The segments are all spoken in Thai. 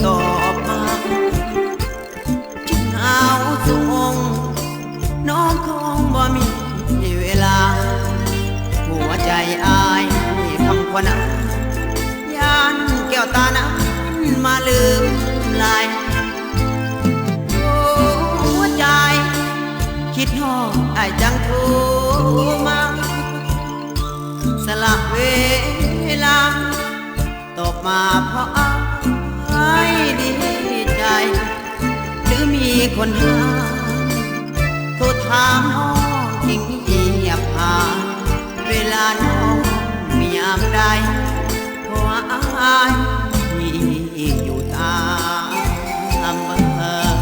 ตอบมาจึงเอาส่งน้องคงบ่มีเวลาหัวใจอายคำขวัญยานแก้วตานั้นมาลืมลายหัวใจคิดฮอดไอ้จังโทรมาสละเวลาตอบมาเพราะดีใจหรือมีคนหาโทรถามน้องทิ้งเงียบหายเวลาน้องมียามใดเพราะอายมีอยู่ตามเบอร์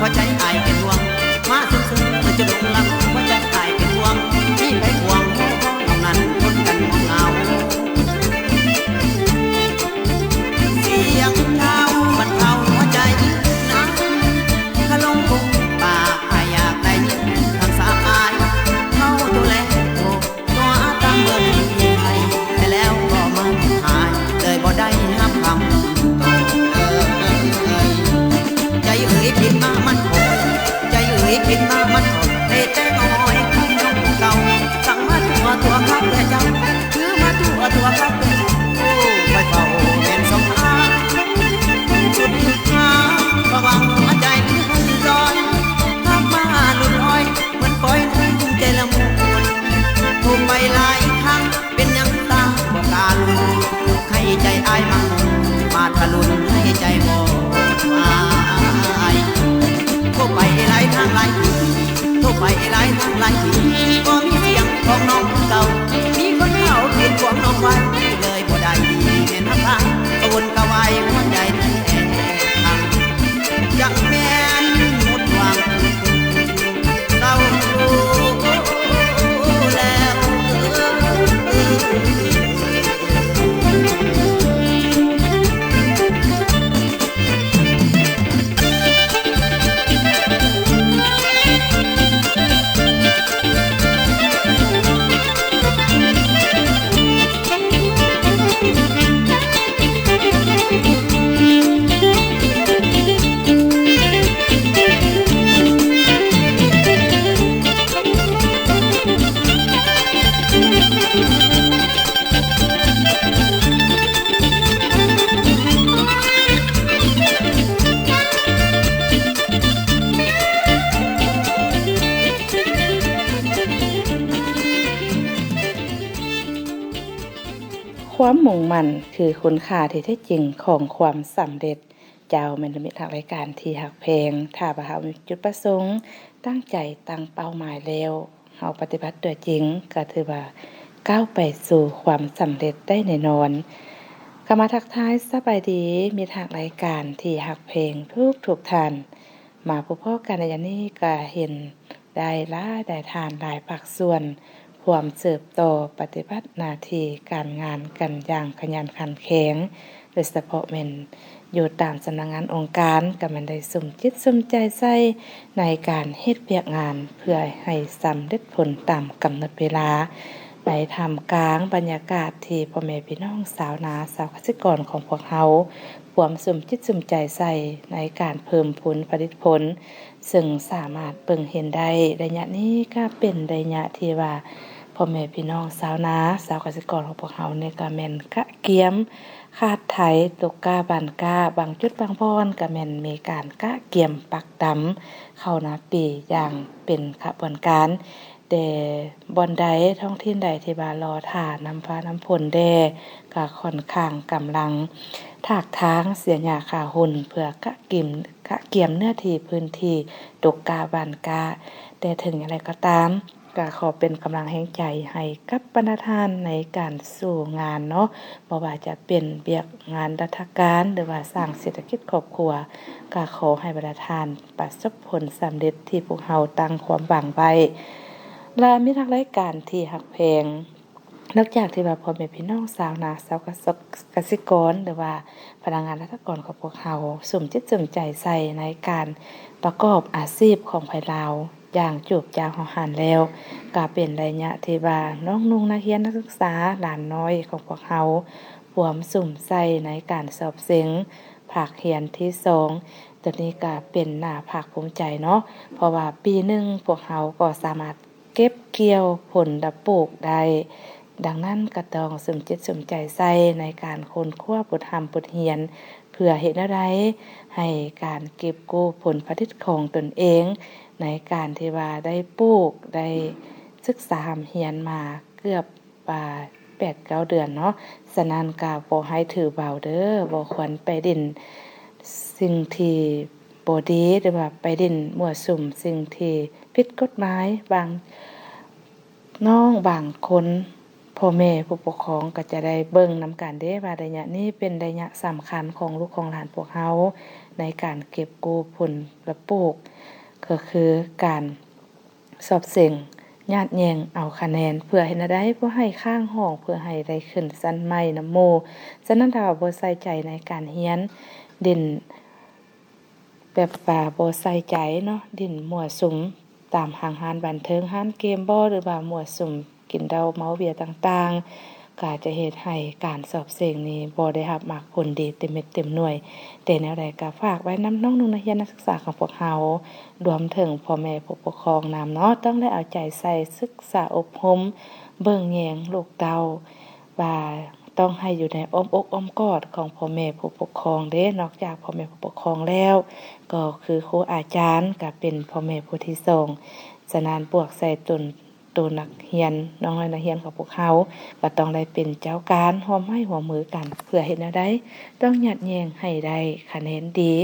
หัวใจอายเป็นห่วงมาซึ้งๆจะหลงหลังหัวใจอายเป็นห่วงมีใครห่วงน้องนั้นคนกันเหงาเสียงเท้าบรรเทาหัวใจนั้นขลงคงปากอายอยากได้ยินคำสาปอายเข้าตัวแลตัวตามเบอร์ที่ให้แต่แล้วก็มันหายเลยบ่ได้ห้ามคำใจเอ่ยผิดมามันคงใจเอ่ยผิดมามันคงได้แต่น้อยคุ้มน้องเก่าสั่งมาตัวข้าเพื่อเจ้าคือมาตัวข้าเพื่อโอ้ไปเป่าเป็นสองทางสุดทางระวังหัวใจที่คงรอยภาพมาหลุดลอยเหมือนปล่อยให้ใจละมุนถูกไปหลายครั้งเป็นยังตาบอกกาลุนให้ใจอายมาทะลุนให้ใจบอกโทรไปหลายทางหลายทีโทรไปหลายทางหลายทีก็มีเสียงของน้องเก่ามีคนเขาเขียนของน้องไว้เลยบ่ได้ดีเห็นทางกระวนกระวายหัวใจแน่ทางจังแม่นหมดหวังเศร้าแล้วความมุ่งมั่นคือคุณค่าที่แท้จริงของความสำเร็จเจ้าแม่นมิตรทางรายการที่หักแพงถ้าบ่เฮามีจุดประสงค์ตั้งใจตั้งเป้าหมายแล้วเฮาปฏิบัติด้วยจริงก็ถือว่าก้าวไปสู่ความสำเร็จได้แน่นอนก็มาทักทายสบายดีมีทางรายการที่หักเพลงทุกท่านมาพบกันในนี้ก็เห็นได้ทานหลายภาคส่วนความเสิร์ฟต่อปฏิบัติหน้าที่การงานกันอย่างขยันขันแข็งโดยเฉพาะแม่นอยู่ตามสำนักงานองค์การก็มันได้สมจิตสมใจใส่ในการเฮ็ดเวียกงานเพื่อให้สำเร็จผลตามกำหนดเวลาไปทำกลางบรรยากาศที่พ่อแม่พี่น้องสาวนาสาวเกษตรกรของพวกเฮาความสมจิตสมใจใส่ในการเพิ่มผลผลิตผล ซึ่งสามารถเบิ่งเห็นได้ระยะนี้ก็เป็นระยะที่ว่าพ่อแม่พี่น้องชาวนาชาวเกษตรกรของพวกเฮาเนี่ยก็แม่นกะเกียมคาดไถตกกาบานกาบางจุดบางพรก็แม่นมีการกะเกียมปักดำเข้านาปีอย่างเป็นขบวนการแต่บ่อนใดท้องถิ่นใดที่ว่ารอท่านำฟ้าน้ำฝนแดก็ค่อนข้างกำลังถากทางเสียหญ้าขาหุ่นเพื่อกะเกียมเนื้อที่พื้นที่ตกกาบานกาแต่ถึงอย่างไรก็ตามก็ขอเป็นกำลังแห่งใจให้กับบรรณาธิการในการสู่งานเนาะบ่ว่าจะเป็นเวียกงานราชการหรือว่าสร้างเศรษฐกิจครอบครัวก็ขอให้บรรณาธิการประสบผลสำเร็จที่พวกเฮาตั้งความหวังไว้และมีทางรายการที่ฮักแพงนอกจากที่ว่าพ่อแม่พี่น้องชาวนาชาวเกษตรกรหรือว่าพนักงานราชการของพวกเฮาสมจิตสมใจใส่ในการประกอบอาชีพของภายลาวอย่างจูบจางของหันแล้วก็เป็นระยะที่ว่าน้องนุ่งนักเรียนนักศึกษาหลานน้อยของพวกเฮาหวมสุ่มใส่ในการสอบเสียงภาคเรียนที่2ตัวนี้ก็เป็นน่าภาคภูมิใจเนาะเพราะว่าปีหนึ่งพวกเฮาก็สามารถเก็บเกี่ยวผลดปลูกได้ดังนั้นก็ต้องสมจิตสมใจใส่ในการค้นคว้าบทธรรมบทเรียนเพื่อเฮ็ดอะไรให้การเก็บกู้ผลผลิตของตนเองในการที่ว่าได้ปลูกได้ศึกษาเรียนมาเกือบ8-9 เดือนเนาะฉะนั้นก็บ่ให้ถือเบาเด้อบ่ควรไปดิ้นสิ่งที่บ่ดีหรือว่าไปดิ้นมั่วสุมสิ่งที่ผิดกฎหมายบางน้องบางคนพ่อแม่ผู้ปกครองก็จะได้เบิ่งนำกันเด้ว่าระยะนี้เป็นระยะสำคัญของลูกของหลานพวกเฮาในการเก็บกู้ผลและปลูกก็คือการสอบเสียงญาติแยงเอาคะแนนเพื่อให้ได้เพื่อให้ข้างห้องเพื่อให้ได้ขึ้นชั้นใหม่นำหมู่ฉะนั้นถ้าบ่ใส่ใจในการเรียนดินแบบว่าบ่ใส่ใจเนาะดินมั่วสุมตามห้างร้านบันเทิงร้านเกมบ่หรือว่ามั่วสุมกินเหล้าเมาเบียร์ต่างๆก็จะเฮ็ดให้การสอบเสียงนี้บ่ได้รับมรรคผลดีเต็มเม็ดเต็มหน่วยแต่แนวใดก็ฝากไว้นำน้องนุ่งนักเรียนนักศึกษาของพวกเฮารวมถึงพ่อแม่ผู้ปกครองนำเนาะต้องได้เอาใจใส่ศึกษาอบรมเบิ่งแยงลูกเต้าว่าต้องให้อยู่ในอ้อมอกอ้อมกอดของพ่อแม่ผู้ปกครองเด้นอกจากพ่อแม่ผู้ปกครองแล้วก็คือครูอาจารย์ก็เป็นพ่อแม่ผู้ที่สองฉะนั้นพวกใส่ตัวนักเรียนน้องนักเรียนของพวกเฮาก็ต้องได้เป็นเจ้าการร่วมไม้ร่วมมือกันเพื่อเฮ็ดแนวใดต้องยัดแยงให้ได้คะแนนดี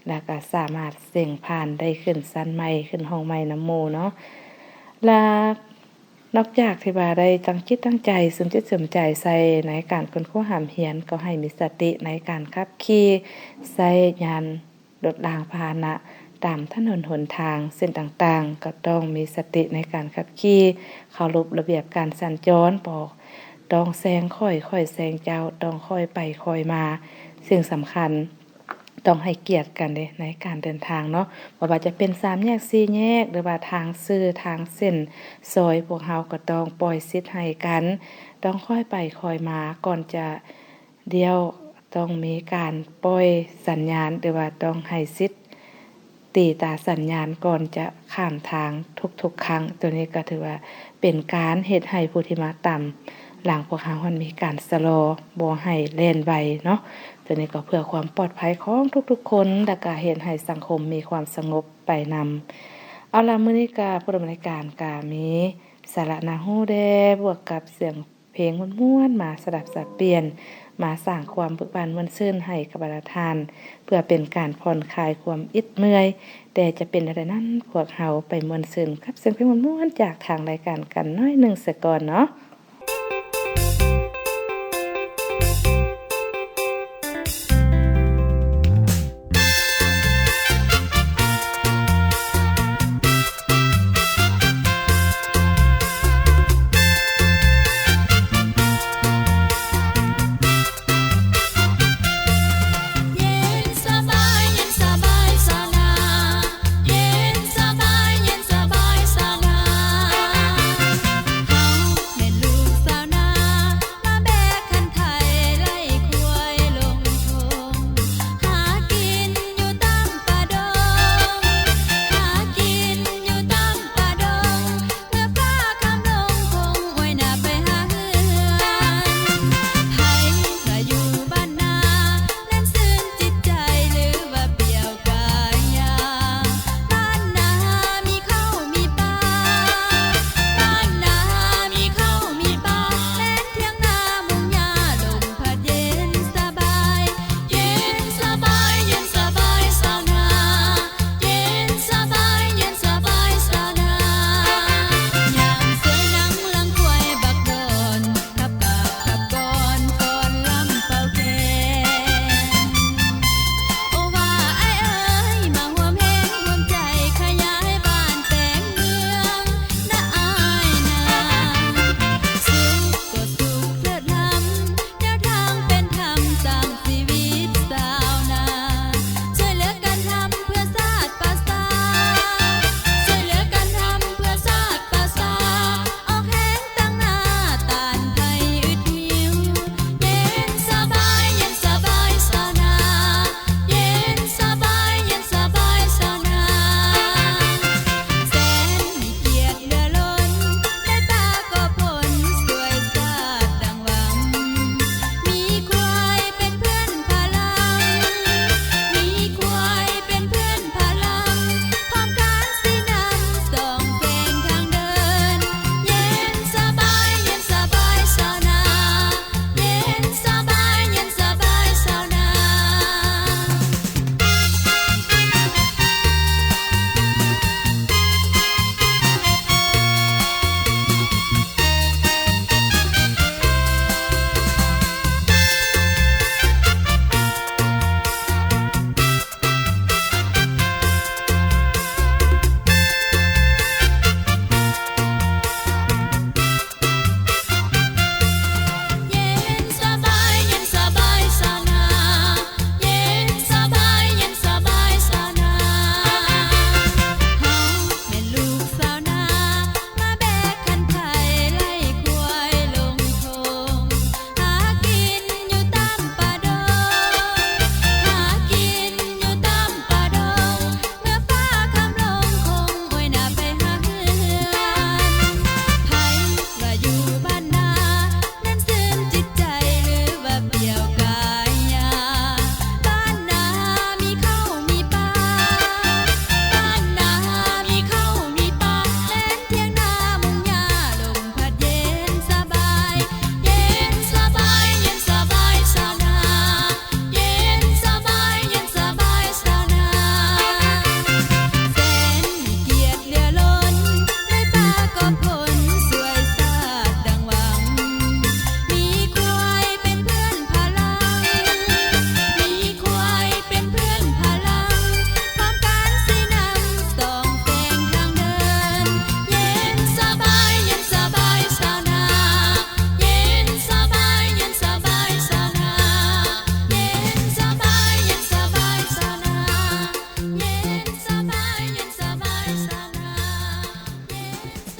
แล้วก็สามารถเสี่ยงผ่านได้ขึ้นชั้นใหม่ขึ้นห้องใหม่นำหมู่เนาะและนอกจากที่ว่าได้ตั้งจิตตั้งใจสมจิตสมใจใส่ในการค้นคว้าหามเรียนก็ให้มีสติในการขับขี่ใช้ยานรถรางพาหนะตามถนนหนทางเส้นต่างๆก็ต้องมีสติในการขับขี่เคารพระเบียบการสัญจรต้องแซงค่อยแซงเจ้าต้องค่อยไปค่อยมาสิ่งสำคัญต้องให้เกียรติกันเด้ในการเดินทางเนาะบ่ว่าจะเป็น3แยก4แยกหรือว่าทางซื่อทางเส้นซอยพวกเฮาก็ต้องปล่อยสิทธิ์ให้กันต้องค่อยไปค่อยมาก่อนจะเดียวต้องมีการปล่อยสัญญาณหรือว่าต้องให้สิทธิ์ตีตาสัญญาณก่อนจะข้ามทางทุกๆครั้งตัวนี้ก็ถือว่าเป็นการเฮ็ดให้ผู้ที่มาต่ำหลังพวกเฮามันมีการชะลอบ่ให้แล่นไวเนาะตัวนี้ก็เพื่อความปลอดภัยของทุกๆคนและก็เฮ็ดให้สังคมมีความสงบไปนำเอาล่ะมื้อนี้ก็ผู้ดำเนินรายการก็มีสาระน่ารู้แด่บวกกับเสียงเพลงม่วนๆมาสลับสับเปลี่ยนมาสร้างความเบิกบานม่วนชื่นให้กับบรรดาท่านเพื่อเป็นการผ่อนคลายความอิดเมื่อยแต่จะเป็นอะไรนั้นพวกเฮาไปม่วนชื่นกับเสียงเพลงม่วนๆจากทางรายการกันน้อยหนึ่งซะก่อนเนาะ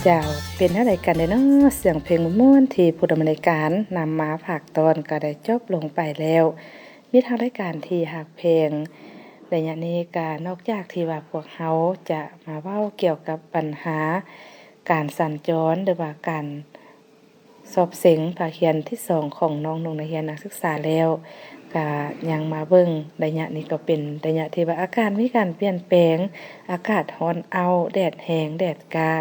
เจ้าเป็นอะไรกันเนาะเสียงเพลงม่วนๆที่ผู้ดำเนินรายการนำมาฝากตอนก็ได้จบลงไปแล้วมีทางรายการที่หักเพลงระยะนี้ก็นอกจากที่ว่าพวกเฮาจะมาเว้าเกี่ยวกับปัญหาการสัญจรหรือว่าการสอบเสียงภาคเรียนที่2ของน้องนักเรียนนักศึกษาแล้วก็ยังมาเบิ่งระยะนี้ก็เป็นระยะที่ว่าอากาศมีการเปลี่ยนแปลงอากาศร้อนเอาแดดแรงแดดกา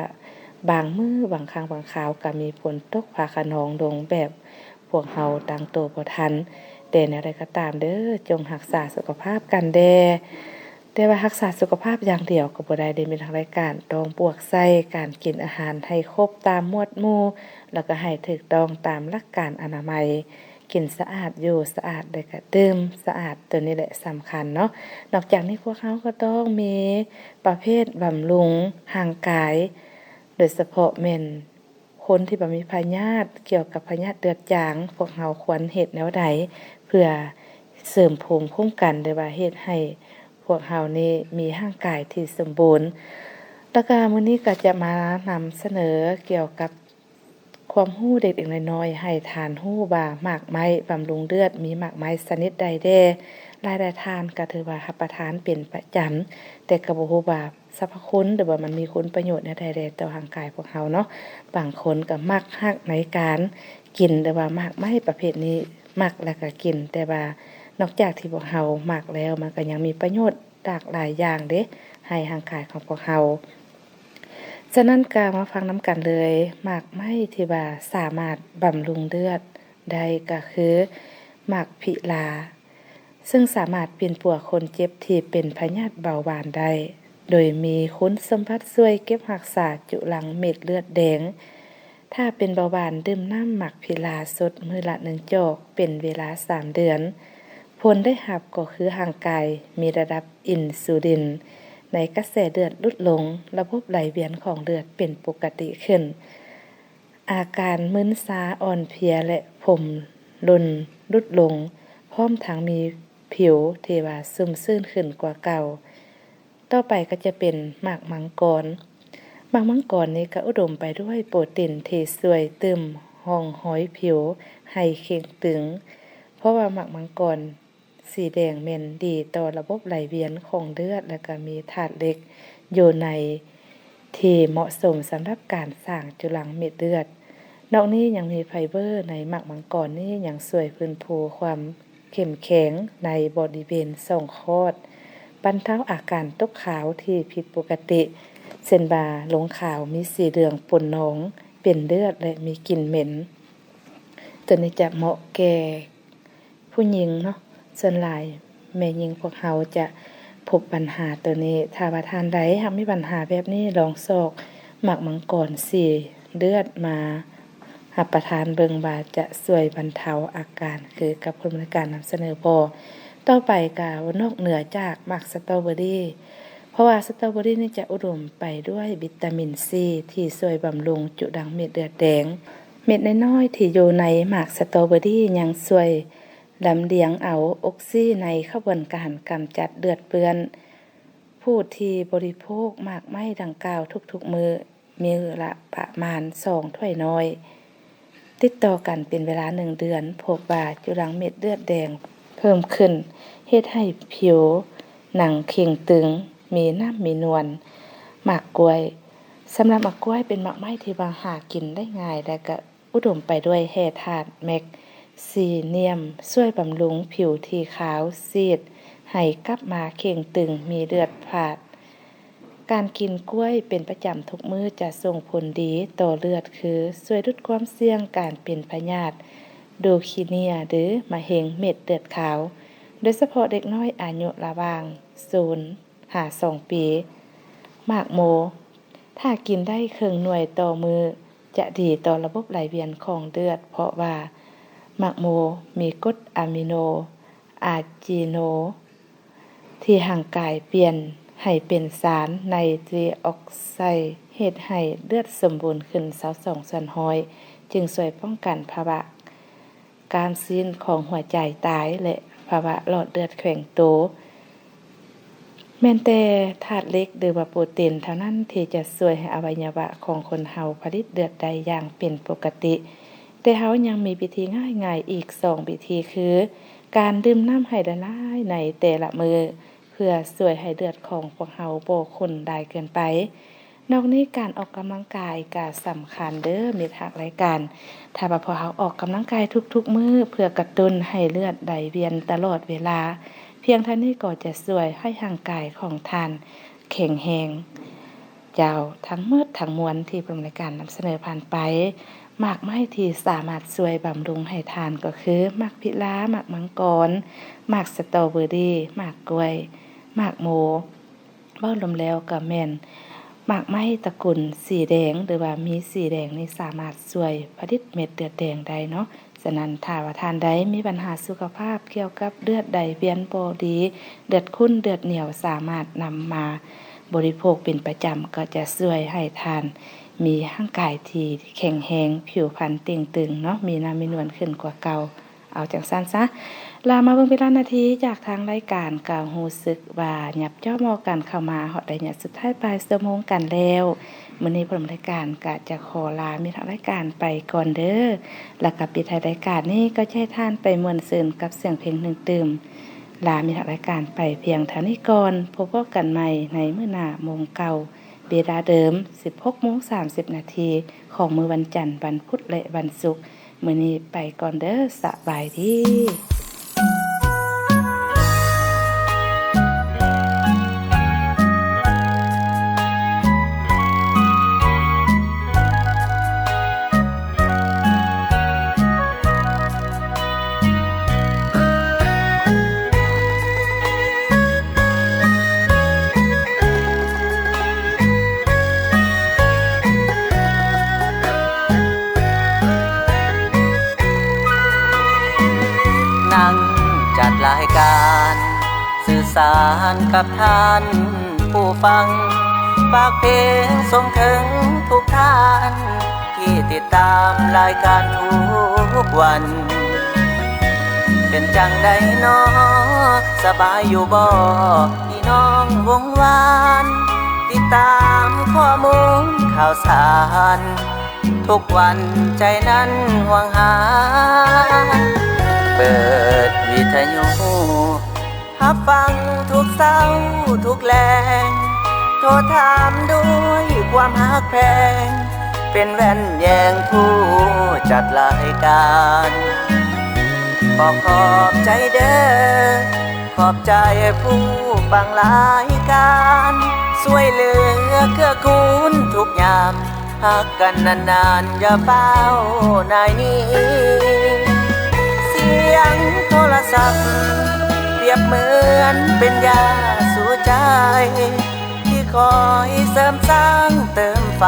บางมื้อบางครั้งบางคราวก็มีฝนตกฟ้าคะนองลงแบบพวกเฮาตั้งตัวบ่ทันแต่แนวใดก็ตามเด้อจงรักษาสุขภาพกันแดแต่ว่ารักษาสุขภาพอย่างเดียวก็บ่ได้มีทางรายการต้องบวกใส่การกินอาหารให้ครบตามหมวดหมู่แล้วก็ให้ถูกต้องตามหลักการอนามัยกินสะอาดอยู่สะอาดได้ก็ดื่มสะอาดตัวนี้แหละสำคัญเนาะนอกจากนี้พวกเขาก็ต้องมีประเภทบำรุงร่างกายโดยเฉพาะแม่นคนที่บ่มีพยาธิเกี่ยวกับพยาธิเลือดจางพวกเราควรเฮ็ดแนวใดเพื่อเสริมภูมิคุ้มกันหรือว่าเฮ็ดให้พวกเรานี่มีร่างกายที่สมบูรณ์แล้วก็มื้อนี้ก็จะมานำเสนอเกี่ยวกับความรู้เด็กๆน้อยๆให้ทานรู้ว่าหมากไม้บำรุงเลือดมีหมากไม้ชนิดใดแด่หลายๆท่านก็ถือว่ารับประทานเป็นประจำแต่ก็บ่ฮู้ว่าสรรพคุณหรือว่ามันมีคุณประโยชน์แนวใดแด่ต่อร่างกายพวกเราเนาะบางคนก็มักฮักในการกินแต่ว่าหมากไม้ประเภทนี้มักแล้วก็กินแต่ว่านอกจากที่พวกเรามักแล้วมันก็ยังมีประโยชน์หลากหลายอย่างเด้ให้ร่างกายของพวกเราฉะนั้นก็มาฟังนำกันเลยหมากไม้ที่ว่าสามารถบำรุงเลือดได้ก็คือหมากพิลาซึ่งสามารถเปลี่ยนปัวคนเจ็บที่เป็นพยาธิเบาหวานได้โดยมีคุณสมบัติช่วยเก็บรักษาจุลังเม็ดเลือดแดงถ้าเป็นเบาหวานดื่มน้ำหมากพิลาสดมื้อละ1จอกเป็นเวลา3เดือนผลได้รับก็คือร่างกายมีระดับอินซูลินในกระแสเลือดลดลงระบบไหลเวียนของเลือดเป็นปกติขึ้นอาการมึนชาอ่อนเพลียและผมลนลดลงพร้อมทั้งมีผิวที่ว่าซึมซื่นขึ้นกว่าเก่าต่อไปก็จะเป็นหมากมังกรหมากมังกรนี้ก็อุดมไปด้วยโปรตีนที่ช่วยตึมห้องห้อยผิวให้เข่งตึงเพราะว่าหมากมังกรสีแดงแม่นดีต่อระบบไหลเวียนของเลือดและก็มีธาตุเหล็กอยู่ในที่เหมาะสมสำหรับการสร้างจุลังเม็ดเลือดนอกนี้ยังมีไฟเบอร์ในหมากมังกรนี้ยังช่วยฟื้นฟูความเข้มแข็งในบริเวณช่องคลอดบรรเทาอาการตกขาวที่ผิดปกติเส้นบาหลงขาวมีสีเหลืองปนหนองเป็นเลือดและมีกลิ่นเหม็นตัวนี้จะเหมาะแก่ผู้หญิงเนาะส่วนหลายแม่หญิงพวกเราจะพบปัญหาตัวนี้ถ้าว่าทานใดหากมีปัญหาแบบนี้ลองซอกหมากมังกรสีเลือดมารับประทานเบิ่งว่าจะช่วยบรรเทาอาการคือกับผลในการนำเสนอบ่ต่อไปก็นอกเหนือจากหมากสตรอเบอรี่เพราะว่าสตรอเบอรี่นี่จะอุดมไปด้วยวิตามินซีที่ช่วยบำรุงจุดังเม็ดเลือดแดงเม็ดน้อยๆที่อยู่ในหมากสตรอเบอรี่ยังช่วยลำเลียงเอาออกซิในขบวนการกำจัดเลือดเปื้อนผู้ที่บริโภคหมากไม้ดังกล่าวทุกๆมื้อมื้อละประมาณ2ถ้วยน้อยติดต่อกันเป็นเวลา1เดือนพบว่าจุลังเม็ดเลือดแดงเพิ่มขึ้นเฮ็ดให้ผิวหนังเข่งตึงมีน้ำมีนวลหมากกล้วยสำหรับหมากกล้วยเป็นหมากไม้ที่หากินได้ง่ายและก็อุดมไปด้วยแร่ธาตุแมกซีเนียมช่วยบำรุงผิวที่ขาวซีดให้กลับมาเข่งตึงมีเลือดผาดการกินกล้วยเป็นประจำทุกมื้อจะส่งผลดีต่อเลือดคือช่วยลดความเสี่ยงการเป็นพยาธิโดคีเนียหรือมะเร็งเม็ดเลือดขาวโดยเฉพาะเด็กน้อยอายุระหว่าง0 ถึง 2 ปีหมากโมถ้ากินได้ครึ่งหน่วยต่อมื้อจะดีต่อระบบไหลเวียนของเลือดเพราะว่าหมากโมมีกรดอะมิโนอาจิโนที่ร่างกายเปลี่ยนให้เป็นสารไนตรีออกไซด์เฮ็ดให้เลือดสมบูรณ์ขึ้น22%จึงช่วยป้องกันภาวะการซีนของหัวใจตายและภาวะหลอดเลือดแข็งโต แม้นแต่ธาตุเหล็กหรือว่าโปรตีนเท่านั้นที่จะช่วยให้อวัยวะของคนเฮาผลิตเลือดได้อย่างเป็นปกติแต่เฮายังมีวิธีง่ายๆอีก2วิธีคือการดื่มน้ำให้ละลายในแต่ละมื้อเพื่อช่วยให้เลือดของพวกเฮาบ่ข้นได้เกินไปนอกนี้การออกกำลังกายก็สำคัญเด้อมิตรฮักรายการถ้าว่าพวกเฮาออกกำลังกายทุกๆมื้อเพื่อกระตุ้นให้เลือดไหลเวียนตลอดเวลาเพียงเท่านี้ก็จะช่วยให้ร่างกายของท่านแข็งแรงเจ้าทั้งหมดทั้งมวลที่ผมรายการนำเสนอผ่านไปหมากไม้ที่สามารถช่วยบำรุงให้ทานก็คือหมากพิล้าหมากมังกรหมากสตรอเบอรี่หมากกล้วยหมากโมเว้ารวมแล้วก็แม่นหมากไม้ตระกูลสีแดงหรือว่ามีสีแดงนี่สามารถช่วยผลิตเม็ดเลือดแดงได้เนาะฉะนั้นถ้าว่าทานใดมีปัญหาสุขภาพเกี่ยวกับเลือดใดเวียนบ่ดีเลือดข้นเลือดเหนียวสามารถนำมาบริโภคเป็นประจำก็จะช่วยให้ทานมีร่างกายที่แข็งแรงผิวพรรณเต่งตึงเนาะมีน้ำมีนวลขึ้นกว่าเก่าเอาจังซั่นซะลามาเบิ่งเวลานาทีจากทางรายการก็รู้สึกว่าหยับจ้อมอกันเข้ามาฮอดได้เนี่ยสุดท้ายปลายชั่วโมงกันแล้วมื้อนี้ผมรายการก็จะขอลามีทางรายการไปก่อนเด้อแล้วก็ปิดท้ายรายการนี้ก็ให้ท่านไปม่วนซื่นกับเสียงเพลงหนึ่งตื่มลามีทางรายการไปเพียงเท่านี้ก่อนพบกันใหม่ในมื้อหน้าโมงเก่าเวลาเดิม 16:30 นาทีของมื้อวันจันทร์วันพุธและวันศุกร์มื้อนี้ไปก่อนเด้อสบายดีจัดรายการสื่อสารกับท่านผู้ฟังฝากเพลงส่งถึงทุกท่านที่ติดตามรายการทุกวันเป็นจังใดน้อสบายอยู่บ่พี่น้องวงวานติดตามข้อมูลข่าวสารทุกวันใจนั้นหวังหาเปิดวิทยุรับฟังทุกเศร้าทุกแรงโทรถามด้วยความฮักแพงเป็นแว่นแยงผู้จัดรายการขอบใจเด้อขอบใจผู้ฟังรายการช่วยเหลือเกื้อกูลทุกยามฮักกันนานๆอย่าเฝ้านายนี้เสียงโทรศัพท์เปรียบเหมือนเป็นยาสู่ใจที่คอยเสริมสร้างเติมไฟ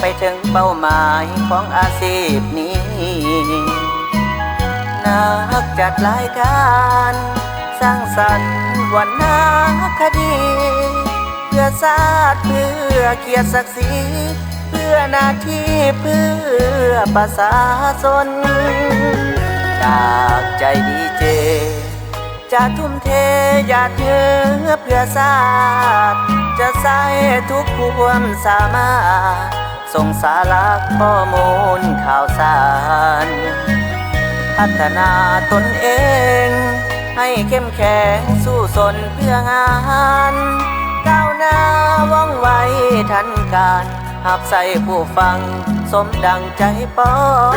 ไปถึงเป้าหมายของอาชีพนี้นักจัดรายการสร้างสรรค์วรรณคดีเพื่อชาติเพื่อเกียรติศักดิ์ศรีเพื่อหน้าที่เพื่อประชาชนจากใจดีเจจะทุ่มเทหยาดเหงื่อเพื่อชาติจะใส่ทุกความสามารถส่งสาระข้อมูลข่าวสารพัฒนาตนเองให้เข้มแข็งสู้สนเพื่องานก้าวหน้าว่องไวทันการหับใส่ผู้ฟังสมดังใจปอง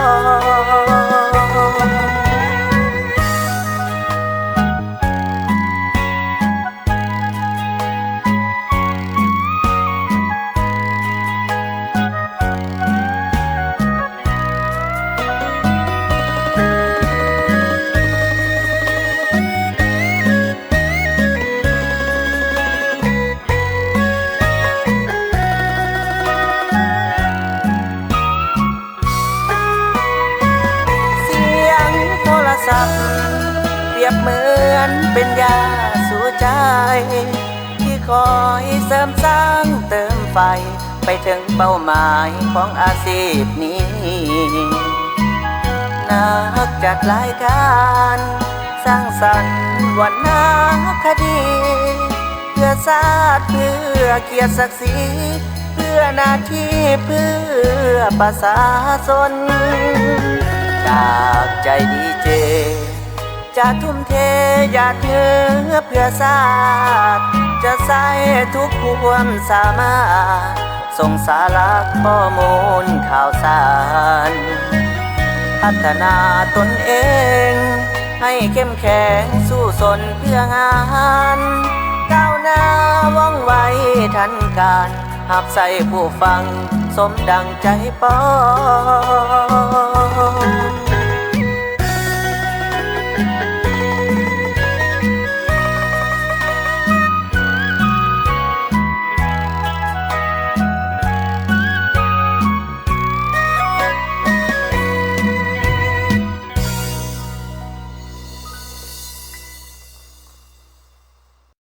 เปรียบเหมือนเป็นยาสู่ใจที่คอยเสริมสร้างเติมไฟไปถึงเป้าหมายของอาชีพนี้นักจัดรายการสร้างสรรค์วรรณคดีเพื่ พื่อชาติเพื่อเกียรติศักดิ์ศรีเพื่อหน้าที่เพื่อประชาชนจากใจดีเจจะทุ่มเทหยาดเหงื่อเพื่อชาติจะใส่ทุกความสามารถส่งสาระข้อมูลข่าวสารพัฒนาตนเองให้เข้มแข็งสู้สนเพื่องานก้าวหน้าว่องไวทันการหับใส่ผู้ฟังสมดังใจปอง